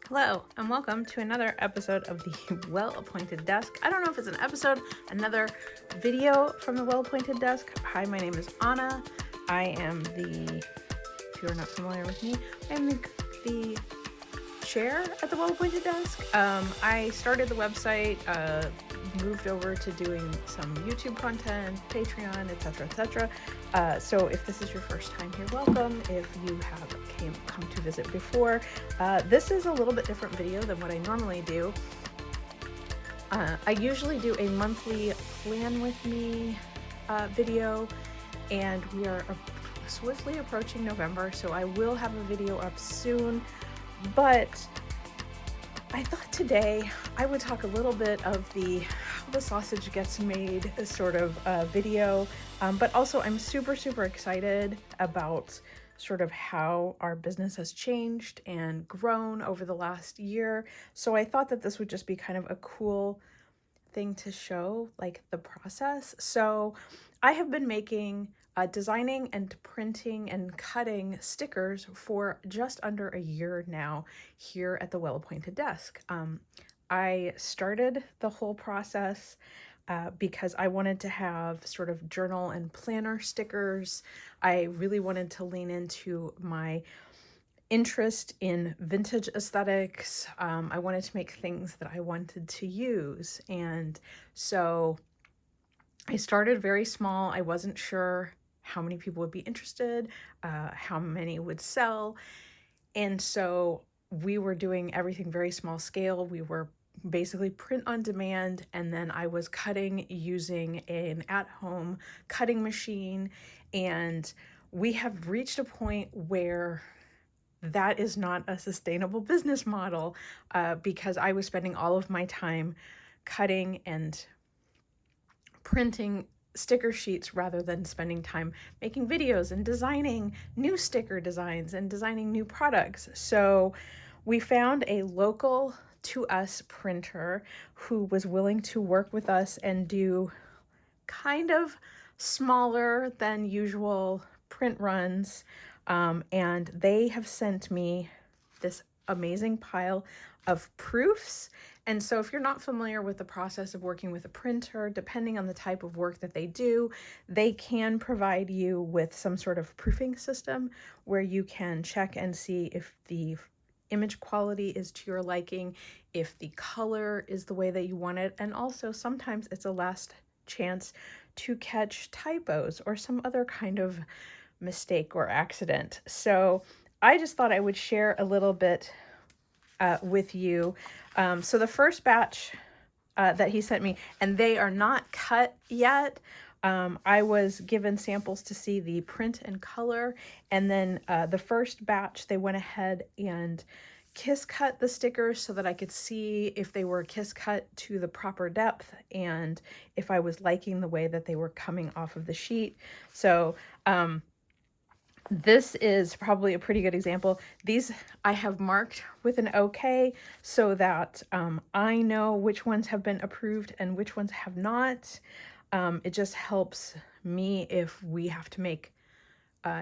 Hello, and welcome to another episode of the Well-Appointed Desk. I don't know if it's an episode, another video from the Well-Appointed Desk. Hi, my name is Anna. I am if you're not familiar with me, I'm the chair at the Well-Appointed Desk. I started the website, moved over to doing some YouTube content, Patreon, etc. So if this is your first time here, welcome. If you have come to visit before, this is a little bit different video than what I normally do. I usually do a monthly plan with me video, and we are swiftly approaching November, so I will have a video up soon. But I thought today I would talk a little bit of how the sausage gets made sort of video, but also I'm super excited about sort of how our business has changed and grown over the last year. So I thought that this would just be kind of a cool thing to show, like the process. So I have been designing and printing and cutting stickers for just under a year now here at the Well-Appointed Desk. I started the whole process because I wanted to have sort of journal and planner stickers. I really wanted to lean into my interest in vintage aesthetics. I wanted to make things that I wanted to use. And so I started very small. I wasn't sure how many people would be interested, how many would sell. And so we were doing everything very small scale. We were basically print on demand, and then I was cutting using an at-home cutting machine. And we have reached a point where that is not a sustainable business model because I was spending all of my time cutting and printing sticker sheets rather than spending time making videos and designing new sticker designs and designing new products. So we found a local to us printer who was willing to work with us and do kind of smaller than usual print runs. And they have sent me this amazing pile of proofs. And so if you're not familiar with the process of working with a printer, depending on the type of work that they do, they can provide you with some sort of proofing system where you can check and see if the image quality is to your liking, if the color is the way that you want it, and also sometimes it's a last chance to catch typos or some other kind of mistake or accident. So I just thought I would share a little bit with you. So the first batch that he sent me, and they are not cut yet. I was given samples to see the print and color, and then the first batch, they went ahead and kiss cut the stickers so that I could see if they were kiss cut to the proper depth and if I was liking the way that they were coming off of the sheet. So this is probably a pretty good example. These I have marked with an OK so that I know which ones have been approved and which ones have not. It just helps me if we have to make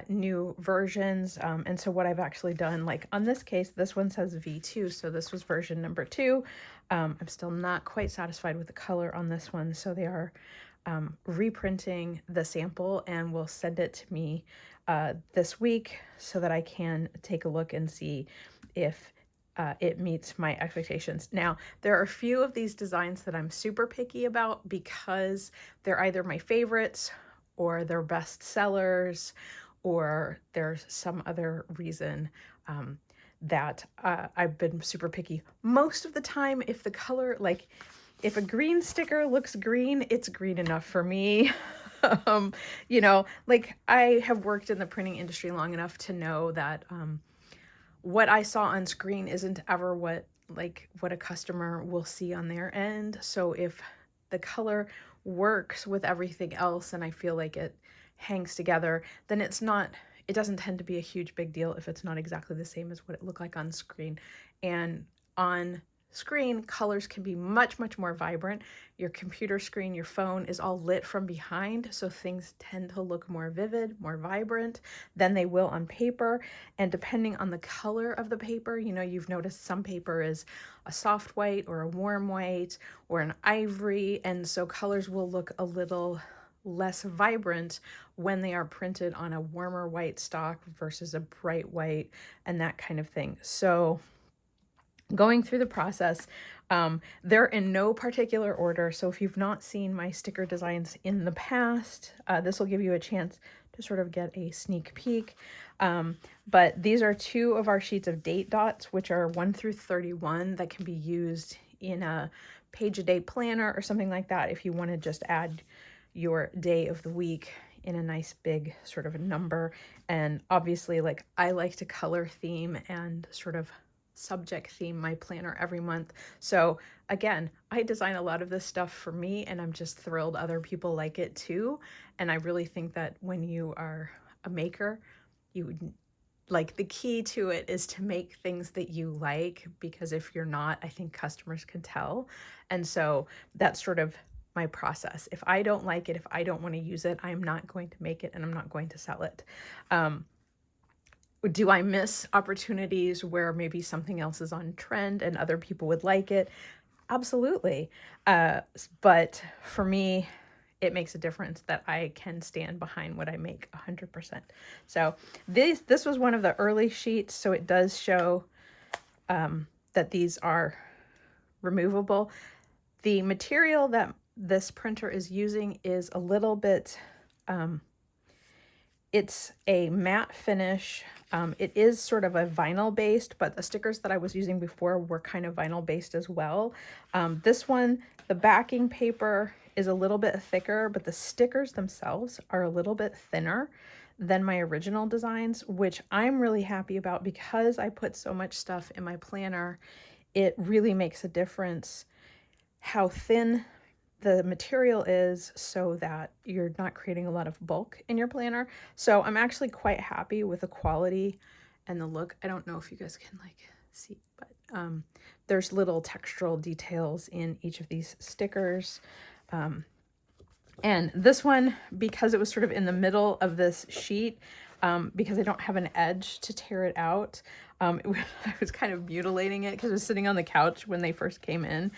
new versions. And so what I've actually done, like on this case, this one says V2, so this was version number 2. I'm still not quite satisfied with the color on this one, so they are reprinting the sample and will send it to me this week so that I can take a look and see if it meets my expectations. Now, there are a few of these designs that I'm super picky about because they're either my favorites or they're best sellers, or there's some other reason that I've been super picky. Most of the time, if the color, like if a green sticker looks green, it's green enough for me. You know, like I have worked in the printing industry long enough to know that what I saw on screen isn't ever what a customer will see on their end. So if the color works with everything else and I feel like it hangs together, then it doesn't tend to be a huge big deal if it's not exactly the same as what it looked like on screen. And on screen, colors can be much, much more vibrant. Your computer screen, your phone is all lit from behind, so things tend to look more vivid, more vibrant than they will on paper. And depending on the color of the paper, you know, you've noticed some paper is a soft white or a warm white or an ivory, and so colors will look a little less vibrant when they are printed on a warmer white stock versus a bright white and that kind of thing. So going through the process, they're in no particular order. So if you've not seen my sticker designs in the past, this will give you a chance to sort of get a sneak peek. But these are 2 of our sheets of date dots, which are 1 through 31 that can be used in a page-a-day planner or something like that if you want to just add your day of the week in a nice big sort of a number. And obviously, like, I like to color theme and sort of subject theme my planner every month. So again, I design a lot of this stuff for me, and I'm just thrilled other people like it too. And I really think that when you are a maker, you like, the key to it is to make things that you like, because if you're not, I think customers can tell. And so that's sort of my process. If I don't like it, if I don't want to use it, I'm not going to make it and I'm not going to sell it. Do I miss opportunities where maybe something else is on trend and other people would like it? Absolutely. But for me, it makes a difference that I can stand behind what I make 100%. So this was one of the early sheets. So it does show that these are removable. The material that this printer is using is a little bit, it's a matte finish. It is sort of a vinyl based, but the stickers that I was using before were kind of vinyl based as well. This one, the backing paper is a little bit thicker, but the stickers themselves are a little bit thinner than my original designs, which I'm really happy about because I put so much stuff in my planner. It really makes a difference how thin the material is so that you're not creating a lot of bulk in your planner. So I'm actually quite happy with the quality and the look. I don't know if you guys can like see, but there's little textural details in each of these stickers. And this one, because it was sort of in the middle of this sheet, because I don't have an edge to tear it out, I was kind of mutilating it because I was sitting on the couch when they first came in,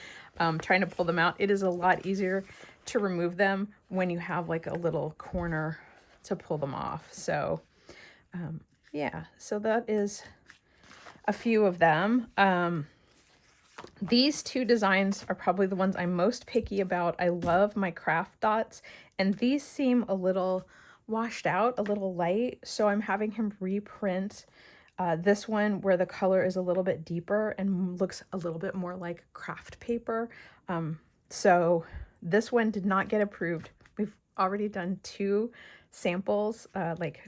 trying to pull them out. It is a lot easier to remove them when you have like a little corner to pull them off. So yeah, so that is a few of them. These 2 designs are probably the ones I'm most picky about. I love my craft dots, and these seem a little washed out, a little light. So I'm having him reprint this one where the color is a little bit deeper and looks a little bit more like craft paper. So this one did not get approved. We've already done 2 samples, like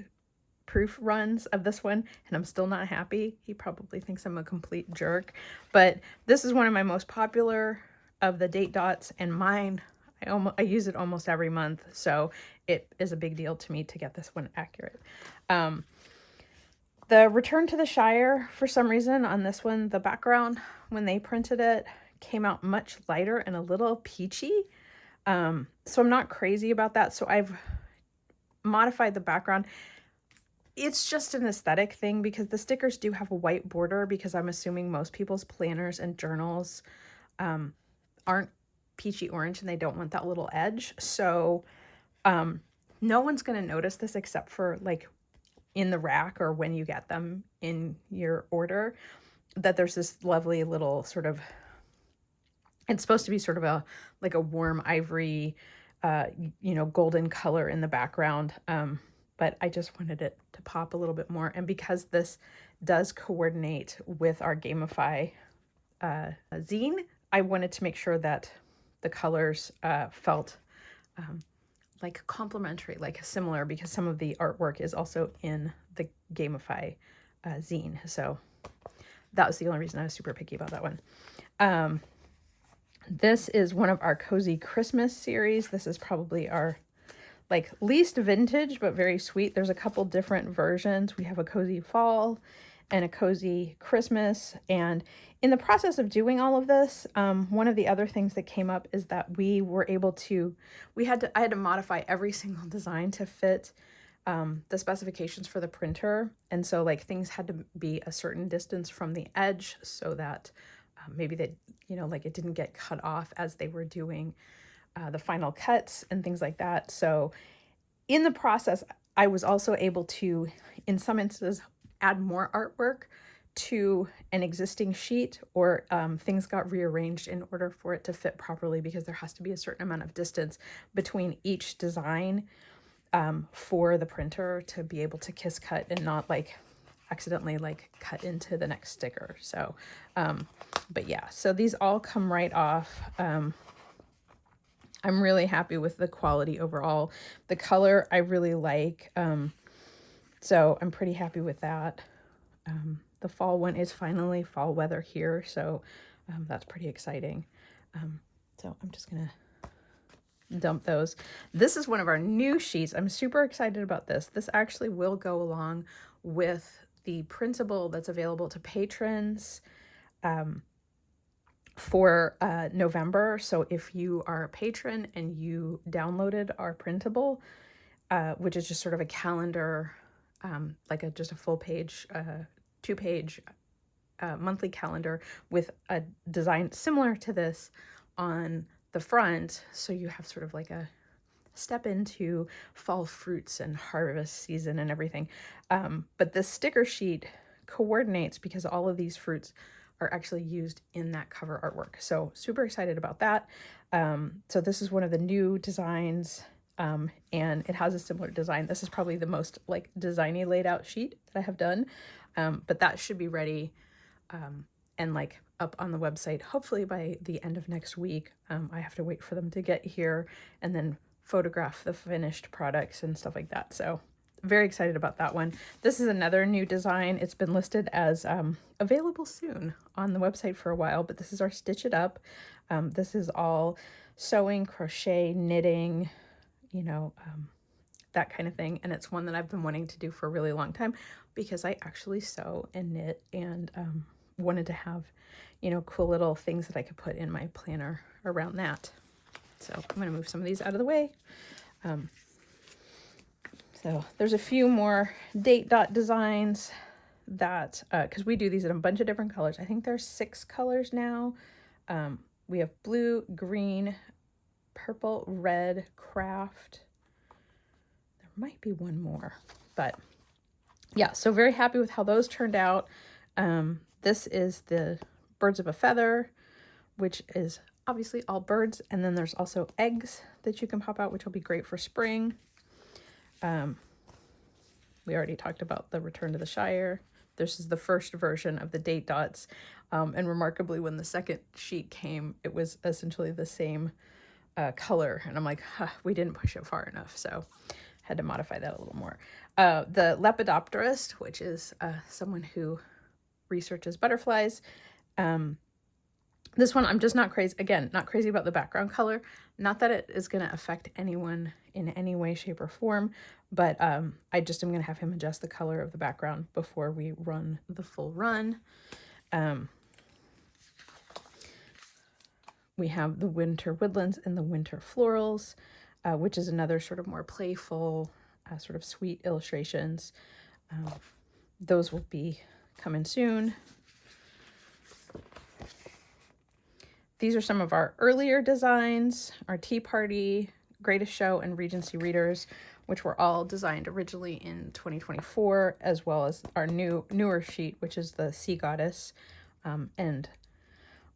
proof runs of this one, and I'm still not happy. He probably thinks I'm a complete jerk, but this is one of my most popular of the date dots, and mine, I use it almost every month, so it is a big deal to me to get this one accurate. The Return to the Shire, for some reason on this one, the background when they printed it came out much lighter and a little peachy. So I'm not crazy about that. So I've modified the background. It's just an aesthetic thing because the stickers do have a white border, because I'm assuming most people's planners and journals aren't peachy orange and they don't want that little edge. So no one's going to notice this except for like in the rack or when you get them in your order, that there's this lovely little sort of, it's supposed to be sort of a like a warm ivory, golden color in the background. But I just wanted it to pop a little bit more. And because this does coordinate with our Gamify zine, I wanted to make sure that the colors felt like complementary, like similar, because some of the artwork is also in the Gamify zine. So that was the only reason I was super picky about that one. This is one of our Cozy Christmas series. This is probably our least vintage, but very sweet. There's a couple different versions. We have a Cozy Fall and a cozy Christmas. And in the process of doing all of this, one of the other things that came up is that we were able to, I had to modify every single design to fit the specifications for the printer. And so like things had to be a certain distance from the edge so that maybe that, like it didn't get cut off as they were doing the final cuts and things like that. So in the process, I was also able to, in some instances, add more artwork to an existing sheet, or things got rearranged in order for it to fit properly, because there has to be a certain amount of distance between each design for the printer to be able to kiss cut and not like accidentally like cut into the next sticker. So, but yeah, so these all come right off. I'm really happy with the quality overall. The color I really like. So I'm pretty happy with that. The fall one is finally fall weather here. So that's pretty exciting. So I'm just going to dump those. This is one of our new sheets. I'm super excited about this. This actually will go along with the printable that's available to patrons for November. So if you are a patron and you downloaded our printable, which is just sort of a calendar, like just a full page, 2-page monthly calendar with a design similar to this on the front. So you have sort of like a step into fall fruits and harvest season and everything. But this sticker sheet coordinates because all of these fruits are actually used in that cover artwork. So super excited about that. So this is one of the new designs, and it has a similar design. This is probably the most like designy laid out sheet that I have done. But that should be ready and like up on the website, hopefully by the end of next week. I have to wait for them to get here and then photograph the finished products and stuff like that. So very excited about that one. This is another new design. It's been listed as available soon on the website for a while, but this is our Stitch It Up. This is all sewing, crochet, knitting, that kind of thing. And it's one that I've been wanting to do for a really long time because I actually sew and knit, and wanted to have, cool little things that I could put in my planner around that. So I'm going to move some of these out of the way. So there's a few more date dot designs that, because we do these in a bunch of different colors. I think there's 6 colors now. We have blue, green, purple, red, craft. There might be one more, but yeah, so very happy with how those turned out. This is the Birds of a Feather, which is obviously all birds. And then there's also eggs that you can pop out, which will be great for spring. We already talked about the Return to the Shire. This is the first version of the date dots. And remarkably, when the second sheet came, it was essentially the same color. And I'm like, we didn't push it far enough. So had to modify that a little more. The Lepidopterist, which is someone who researches butterflies. This one, I'm just not crazy. Again, not crazy about the background color. Not that it is going to affect anyone in any way, shape, or form, but I just am going to have him adjust the color of the background before we run the full run. We have the Winter Woodlands and the Winter Florals, which is another sort of more playful, sort of sweet illustrations. Those will be coming soon. These are some of our earlier designs, our Tea Party, Greatest Show, and Regency Readers, which were all designed originally in 2024, as well as our newer sheet, which is the Sea Goddess. And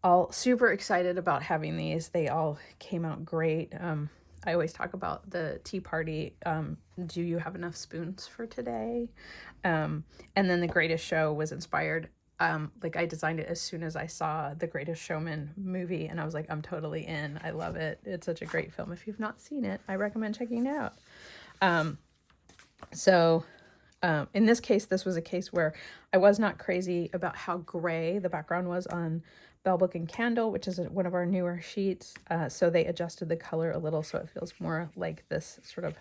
all super excited about having these. They all came out great. I always talk about the Tea Party. Do you have enough spoons for today? And then the Greatest Show was inspired. Like I designed it as soon as I saw the Greatest Showman movie, and I was like, I'm totally in. I love it. It's such a great film. If you've not seen it, I recommend checking it out. In this case, this was a case where I was not crazy about how gray the background was on Bell Book and Candle, which is one of our newer sheets. So they adjusted the color a little so it feels more like this sort of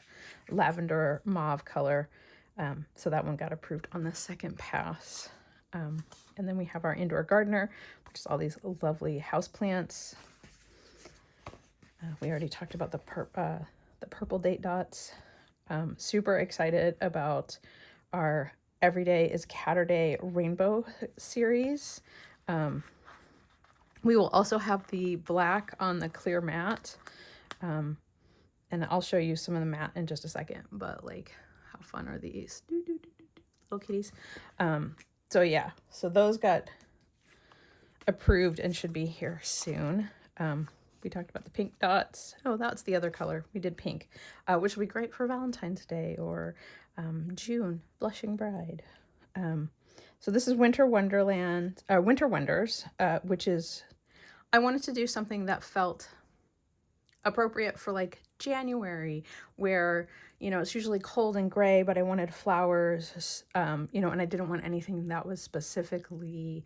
lavender mauve color. So that one got approved on the second pass. And then we have our indoor gardener, which is all these lovely houseplants. We already talked about the purple date dots. Super excited about our Everyday is Catterday Rainbow series. We will also have the black on the clear mat. And I'll show you some of the mat in just a second, but like, how fun are these? Little kitties. So yeah, so those got approved and should be here soon. We talked about the pink dots. Oh, that's the other color. We did pink, which will be great for Valentine's Day or June, Blushing Bride. So this is Winter Wonderland, Winter Wonders, which is, I wanted to do something that felt appropriate for like January, where, you know, it's usually cold and gray, but I wanted flowers, you know, and I didn't want anything that was specifically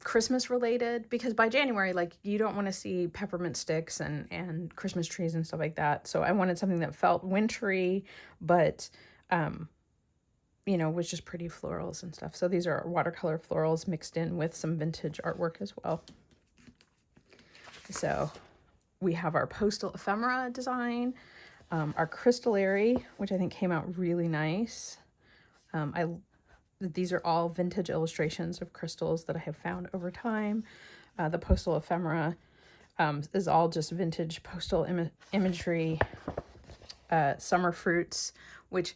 Christmas related, because by January, like, you don't want to see peppermint sticks and Christmas trees and stuff like that. So I wanted something that felt wintry, but, you know, was just pretty florals and stuff. So these are watercolor florals mixed in with some vintage artwork as well. So we have our postal ephemera design, our crystallary, which I think came out really nice. These are all vintage illustrations of crystals that I have found over time. The postal ephemera is all just vintage postal imagery. Summer fruits, which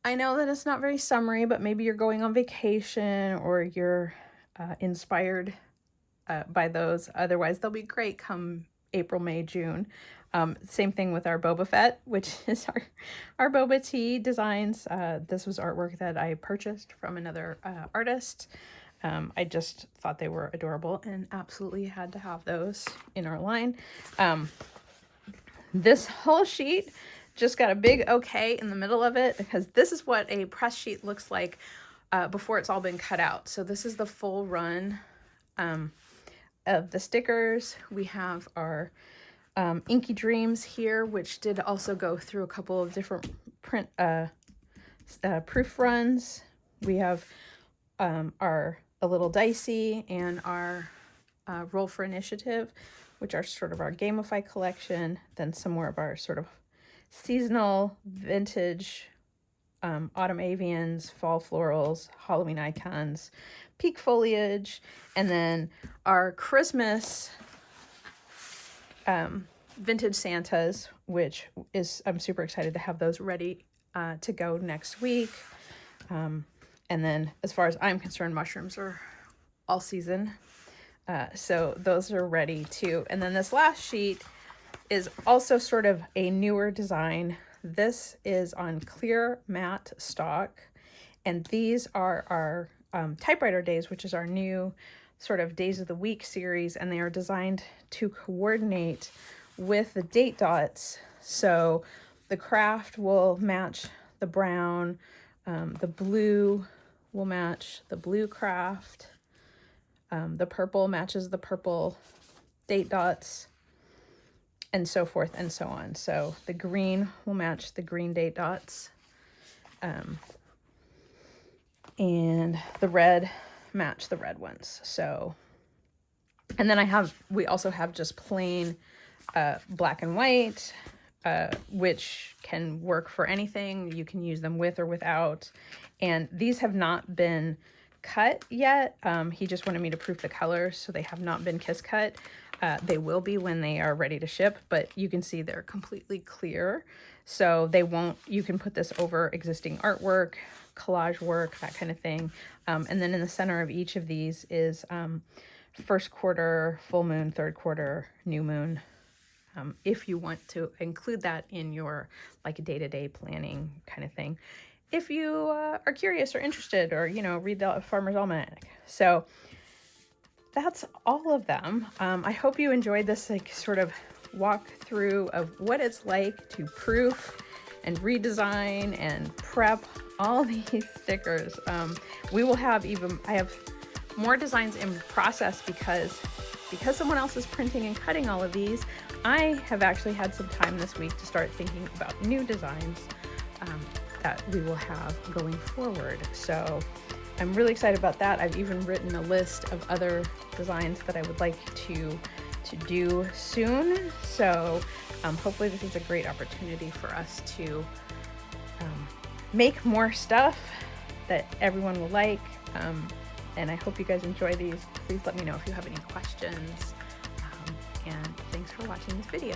I know that it's not very summery, but maybe you're going on vacation or you're inspired by those. Otherwise, they'll be great come April, May, June. Same thing with our Boba Fett, which is our boba tea designs. This was artwork that I purchased from another artist. I just thought they were adorable and absolutely had to have those in our line. This whole sheet just got a big okay in the middle of it, because this is what a press sheet looks like before it's all been cut out. So this is the full run of the stickers. We have our Inky Dreams here, which did also go through a couple of different print proof runs. We have our A Little Dicey and our Roll for Initiative, which are sort of our Gamify collection. Then some more of our sort of seasonal vintage autumn avians, fall florals, Halloween icons, peak foliage, and then our Christmas vintage Santas, which is, I'm super excited to have those ready to go next week. And then as far as I'm concerned, mushrooms are all season. So those are ready too. And then this last sheet is also sort of a newer design. This is on clear matte stock. And these are our typewriter days, which is our new sort of days of the week series. And they are designed to coordinate with the date dots. So the craft will match the brown, the blue will match the blue craft, the purple matches the purple date dots, and so forth and so on. So the green will match the green date dots, and the red match the red ones. So, and then we also have just plain black and white, which can work for anything. You can use them with or without. And these have not been cut yet. He just wanted me to proof the colors, so they have not been kiss cut. They will be when they are ready to ship, but you can see they're completely clear. So you can put this over existing artwork, collage work, that kind of thing. And then in the center of each of these is first quarter, full moon, third quarter, new moon. If you want to include that in your like day-to-day planning kind of thing. If you are curious or interested, or, you know, read the Farmer's Almanac. So that's all of them. I hope you enjoyed this like sort of walk through of what it's like to proof and redesign and prep all these stickers. We will have I have more designs in process because someone else is printing and cutting all of these. I have actually had some time this week to start thinking about new designs that we will have going forward. So I'm really excited about that. I've even written a list of other designs that I would like to do soon. So hopefully this is a great opportunity for us to make more stuff that everyone will like. And I hope you guys enjoy these. Please let me know if you have any questions. And thanks for watching this video.